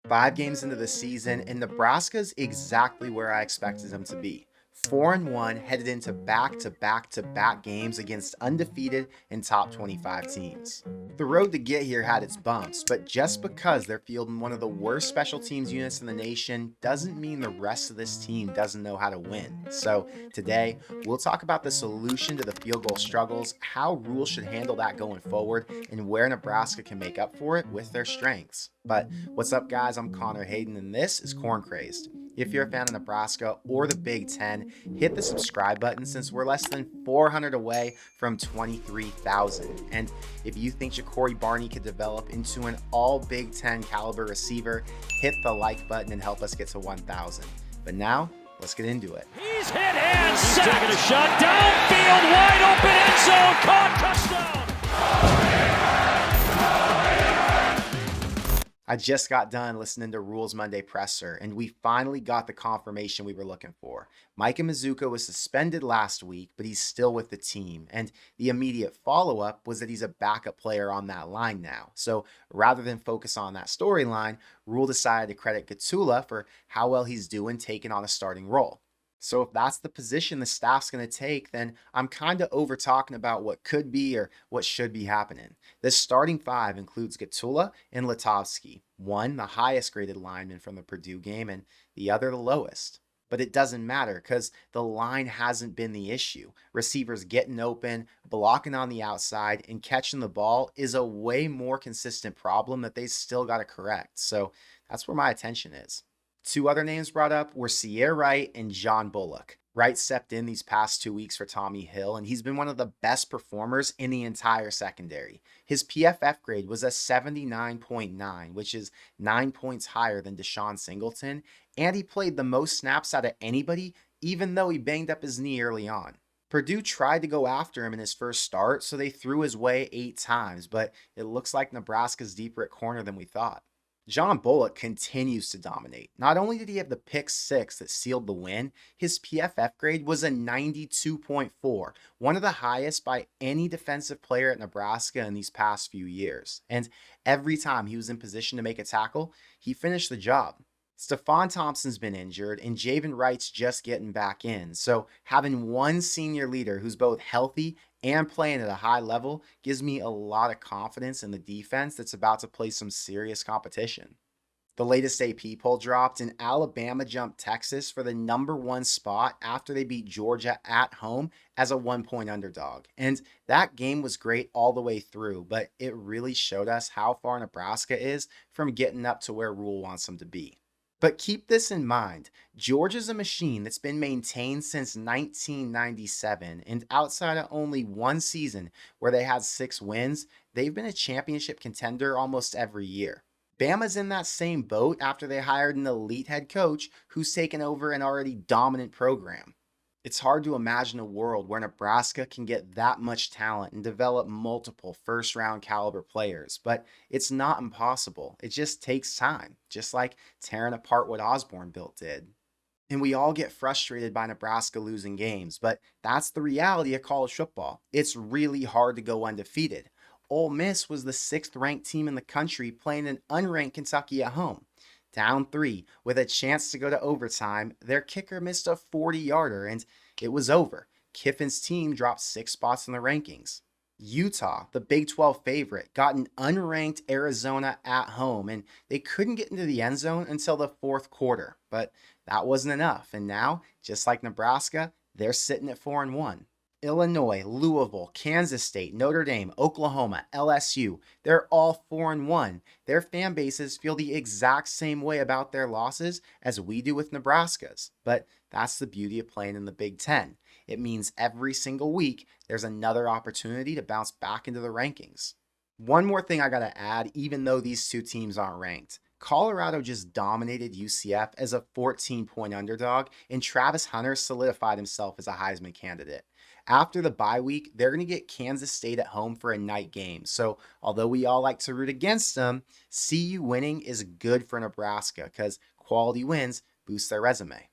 5 games into the season, and Nebraska's exactly where I expected them to be. 4-1 headed into back-to-back-to-back games against undefeated and top 25 teams. The road to get here had its bumps, but just because they're fielding one of the worst special teams units in the nation doesn't mean the rest of this team doesn't know how to win. So today, we'll talk about the solution to the field goal struggles, how Rhule should handle that going forward, and where Nebraska can make up for it with their strengths. But what's up, guys? I'm Connor Hayden, and this is Corn Crazed. If you're a fan of Nebraska or the Big Ten, hit the subscribe button since we're less than 400 away from 23,000. And if you think Ja'Cory Barney could develop into an all Big Ten caliber receiver, hit the like button and help us get to 1,000. But now, let's get into it. He's hit and he's taking a shot downfield, wide open end zone, caught, touchdown. I just got done listening to Rhule's Monday presser, and we finally got the confirmation we were looking for. Micah Mazzccua was suspended last week, but he's still with the team, and the immediate follow-up was that he's a backup player on that line now. So rather than focus on that storyline, Rhule decided to credit Gottula for how well he's doing taking on a starting role. So if that's the position the staff's going to take, then I'm kind of over talking about what could be or what should be happening. This starting five includes Gottula and Latovsky, one the highest graded lineman from the Purdue game and the other the lowest. But it doesn't matter because the line hasn't been the issue. Receivers getting open, blocking on the outside, and catching the ball is a way more consistent problem that they still got to correct. So that's where my attention is. Two other names brought up were Sierra Wright and John Bullock. Wright stepped in these past 2 weeks for Tommy Hill, and he's been one of the best performers in the entire secondary. His PFF grade was a 79.9, which is 9 points higher than Deshaun Singleton, and he played the most snaps out of anybody, even though he banged up his knee early on. Purdue tried to go after him in his first start, so they threw his way 8 times, but it looks like Nebraska's deeper at corner than we thought. John Bullock continues to dominate. Not only did he have the pick 6 that sealed the win, his PFF grade was a 92.4, one of the highest by any defensive player at Nebraska in these past few years. And every time he was in position to make a tackle, he finished the job. Stephon Thompson's been injured, and Javen Wright's just getting back in. So having one senior leader who's both healthy and playing at a high level gives me a lot of confidence in the defense that's about to play some serious competition. The latest AP poll dropped, and Alabama jumped Texas for the #1 spot after they beat Georgia at home as a 1-point underdog. And that game was great all the way through, but it really showed us how far Nebraska is from getting up to where Rhule wants them to be. But keep this in mind, Georgia's a machine that's been maintained since 1997, and outside of only one season where they had 6 wins, they've been a championship contender almost every year. Bama's in that same boat after they hired an elite head coach who's taken over an already dominant program. It's hard to imagine a world where Nebraska can get that much talent and develop multiple first-round caliber players, but it's not impossible. It just takes time, just like tearing apart what Osborne built did. And we all get frustrated by Nebraska losing games, but that's the reality of college football. It's really hard to go undefeated. Ole Miss was the 6th-ranked team in the country playing an unranked Kentucky at home. Down 3, with a chance to go to overtime, their kicker missed a 40-yarder, and it was over. Kiffin's team dropped 6 spots in the rankings. Utah, the Big 12 favorite, got an unranked Arizona at home, and they couldn't get into the end zone until the 4th quarter. But that wasn't enough, and now, just like Nebraska, they're sitting at 4-1. Illinois, Louisville, Kansas State, Notre Dame, Oklahoma, LSU, they're all 4-1. Their fan bases feel the exact same way about their losses as we do with Nebraska's. But that's the beauty of playing in the Big Ten. It means every single week there's another opportunity to bounce back into the rankings. One more thing I gotta add, even though these two teams aren't ranked. Colorado just dominated UCF as a 14-point underdog, and Travis Hunter solidified himself as a Heisman candidate. After the bye week, they're going to get Kansas State at home for a night game. So although we all like to root against them, CU winning is good for Nebraska because quality wins boost their resume.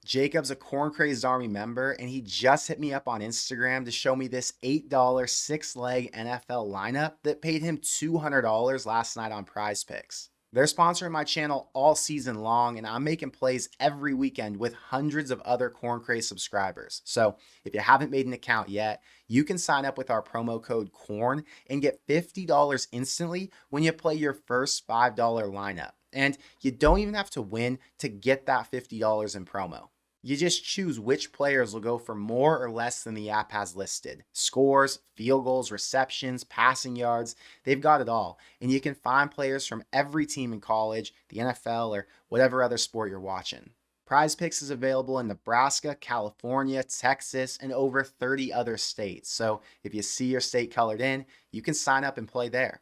Jacob's a Corn Crazed Army member, and he just hit me up on Instagram to show me this $8 6-leg NFL lineup that paid him $200 last night on PrizePicks. They're sponsoring my channel all season long, and I'm making plays every weekend with hundreds of other Corn Craze subscribers. So if you haven't made an account yet, you can sign up with our promo code CORN and get $50 instantly when you play your first $5 lineup. And you don't even have to win to get that $50 in promo. You just choose which players will go for more or less than the app has listed. Scores, field goals, receptions, passing yards, they've got it all. And you can find players from every team in college, the NFL, or whatever other sport you're watching. PrizePicks is available in Nebraska, California, Texas, and over 30 other states. So if you see your state colored in, you can sign up and play there.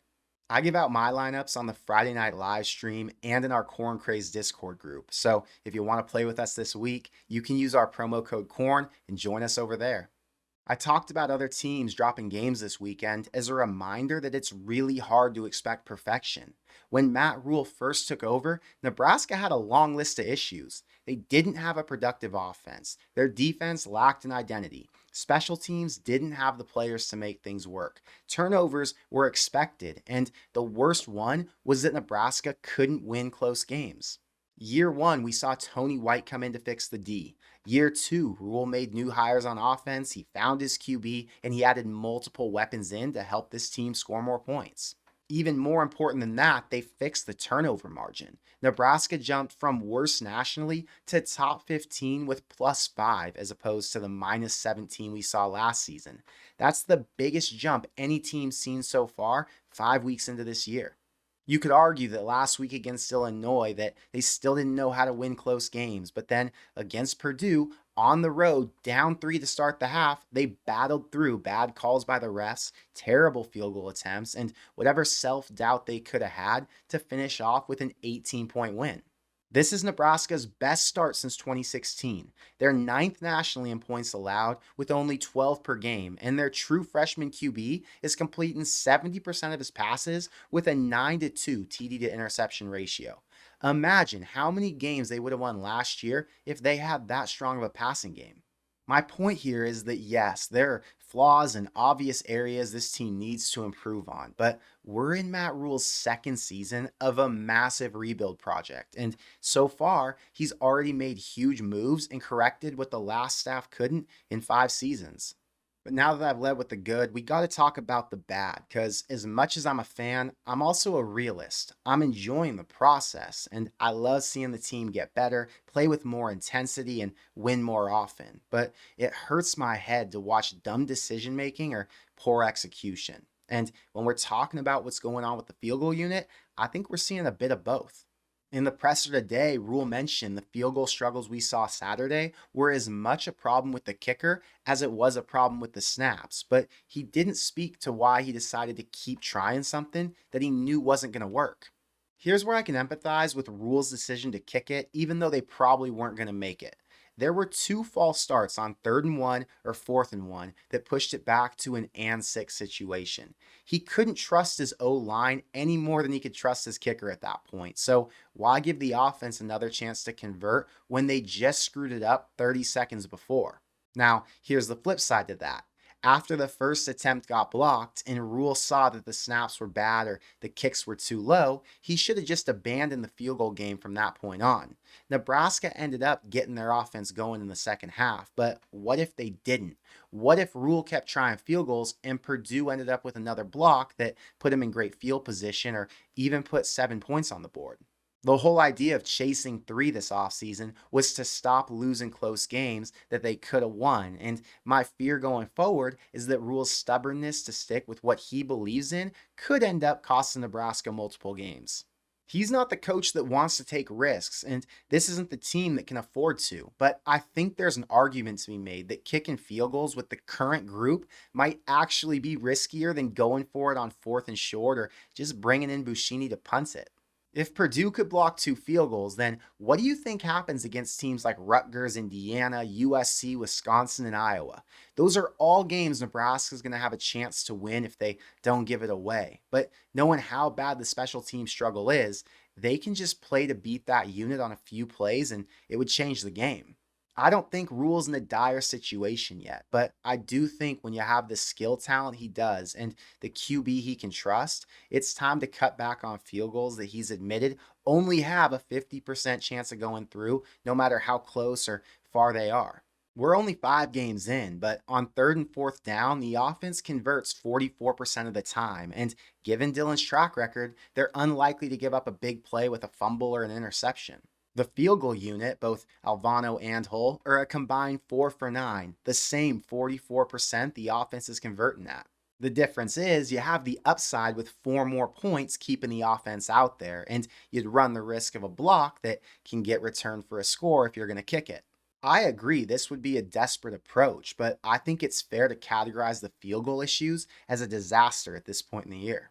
I give out my lineups on the Friday night live stream and in our Corn Craze Discord group. So if you want to play with us this week, you can use our promo code CORN and join us over there. I talked about other teams dropping games this weekend as a reminder that it's really hard to expect perfection. When Matt Rhule first took over, Nebraska had a long list of issues. They didn't have a productive offense. Their defense lacked an identity. Special teams didn't have the players to make things work. Turnovers were expected, and the worst one was that Nebraska couldn't win close games. Year one, we saw Tony White come in to fix the D. Year two, Rhule made new hires on offense, he found his QB, and he added multiple weapons in to help this team score more points. Even more important than that, they fixed the turnover margin. Nebraska jumped from worst nationally to top 15 with +5 as opposed to the -17 we saw last season. That's the biggest jump any team's seen so far 5 weeks into this year. You could argue that last week against Illinois that they still didn't know how to win close games, but then against Purdue on the road, down 3 to start the half, they battled through bad calls by the refs, terrible field goal attempts, and whatever self-doubt they could have had to finish off with an 18-point win. This is Nebraska's best start since 2016. They're 9th nationally in points allowed with only 12 per game, and their true freshman QB is completing 70% of his passes with a 9-2 TD to interception ratio. Imagine how many games they would have won last year if they had that strong of a passing game. My point here is that yes, there are flaws and obvious areas this team needs to improve on, but we're in Matt Rhule's second season of a massive rebuild project, and so far, he's already made huge moves and corrected what the last staff couldn't in 5 seasons. But now that I've led with the good, we got to talk about the bad, because as much as I'm a fan, I'm also a realist. I'm enjoying the process, and I love seeing the team get better, play with more intensity, and win more often. But it hurts my head to watch dumb decision making or poor execution. And when we're talking about what's going on with the field goal unit, I think we're seeing a bit of both. In the presser today, Rhule mentioned the field goal struggles we saw Saturday were as much a problem with the kicker as it was a problem with the snaps, but he didn't speak to why he decided to keep trying something that he knew wasn't going to work. Here's where I can empathize with Rhule's decision to kick it, even though they probably weren't going to make it. There were 2 false starts on 3rd and 1 or 4th and 1 that pushed it back to an and 6 situation. He couldn't trust his O-line any more than he could trust his kicker at that point. So why give the offense another chance to convert when they just screwed it up 30 seconds before? Now, here's the flip side to that. After the first attempt got blocked and Rhule saw that the snaps were bad or the kicks were too low, he should have just abandoned the field goal game from that point on. Nebraska ended up getting their offense going in the second half, but what if they didn't? What if Rhule kept trying field goals and Purdue ended up with another block that put him in great field position or even put 7 points on the board? The whole idea of chasing 3 this offseason was to stop losing close games that they could have won. And my fear going forward is that Rhule's stubbornness to stick with what he believes in could end up costing Nebraska multiple games. He's not the coach that wants to take risks, and this isn't the team that can afford to. But I think there's an argument to be made that kicking field goals with the current group might actually be riskier than going for it on 4th and short or just bringing in Buschini to punt it. If Purdue could block 2 field goals, then what do you think happens against teams like Rutgers, Indiana, USC, Wisconsin, and Iowa? Those are all games Nebraska's going to have a chance to win if they don't give it away. But knowing how bad the special team struggle is, they can just play to beat that unit on a few plays and it would change the game. I don't think Rhule's in a dire situation yet, but I do think when you have the skill talent he does and the QB he can trust, it's time to cut back on field goals that he's admitted only have a 50% chance of going through, no matter how close or far they are. We're only 5 games in, but on third and fourth down, the offense converts 44% of the time. And given Dylan's track record, they're unlikely to give up a big play with a fumble or an interception. The field goal unit, both Alvano and Hull, are a combined 4 for 9, the same 44% the offense is converting at. The difference is you have the upside with 4 more points keeping the offense out there, and you'd run the risk of a block that can get returned for a score if you're going to kick it. I agree this would be a desperate approach, but I think it's fair to categorize the field goal issues as a disaster at this point in the year.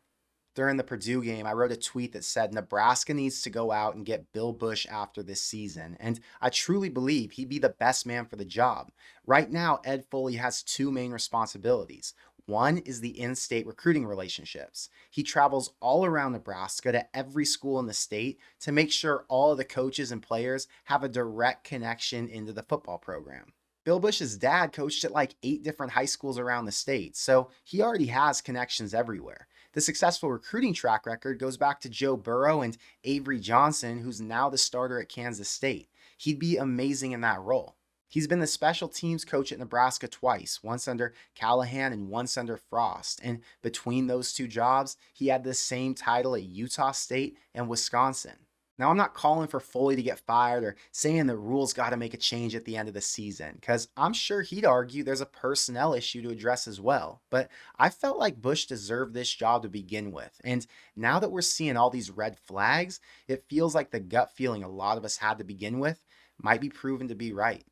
During the Purdue game, I wrote a tweet that said Nebraska needs to go out and get Bill Busch after this season, and I truly believe he'd be the best man for the job. Right now, Ed Foley has 2 main responsibilities. One is the in-state recruiting relationships. He travels all around Nebraska to every school in the state to make sure all of the coaches and players have a direct connection into the football program. Bill Busch's dad coached at like 8 different high schools around the state, so he already has connections everywhere. The successful recruiting track record goes back to Joe Burrow and Avery Johnson, who's now the starter at Kansas State. He'd be amazing in that role. He's been the special teams coach at Nebraska twice, once under Callahan and once under Frost. And between those 2 jobs, he had the same title at Utah State and Wisconsin. Now, I'm not calling for Foley to get fired or saying that Rhule's got to make a change at the end of the season, because I'm sure he'd argue there's a personnel issue to address as well. But I felt like Busch deserved this job to begin with. And now that we're seeing all these red flags, it feels like the gut feeling a lot of us had to begin with might be proven to be right.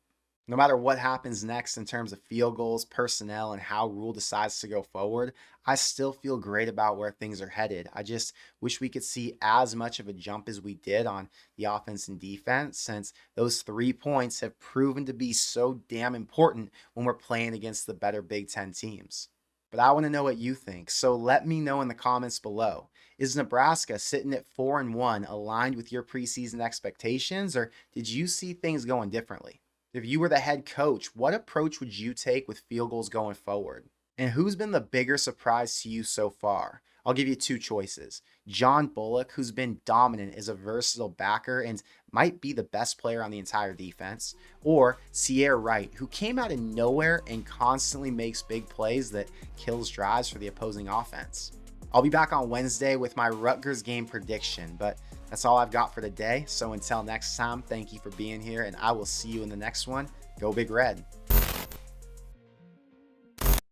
No matter what happens next in terms of field goals, personnel, and how Rhule decides to go forward, I still feel great about where things are headed. I just wish we could see as much of a jump as we did on the offense and defense, since those 3 points have proven to be so damn important when we're playing against the better Big Ten teams. But I want to know what you think, so let me know in the comments below. Is Nebraska sitting at 4-1 aligned with your preseason expectations, or did you see things going differently? If you were the head coach, what approach would you take with field goals going forward? And who's been the bigger surprise to you so far? I'll give you 2 choices. John Bullock, who's been dominant as a versatile backer and might be the best player on the entire defense, or Sierra Wright, who came out of nowhere and constantly makes big plays that kills drives for the opposing offense. I'll be back on Wednesday with my Rutgers game prediction, but that's all I've got for today. So until next time, thank you for being here, and I will see you in the next one. Go Big Red.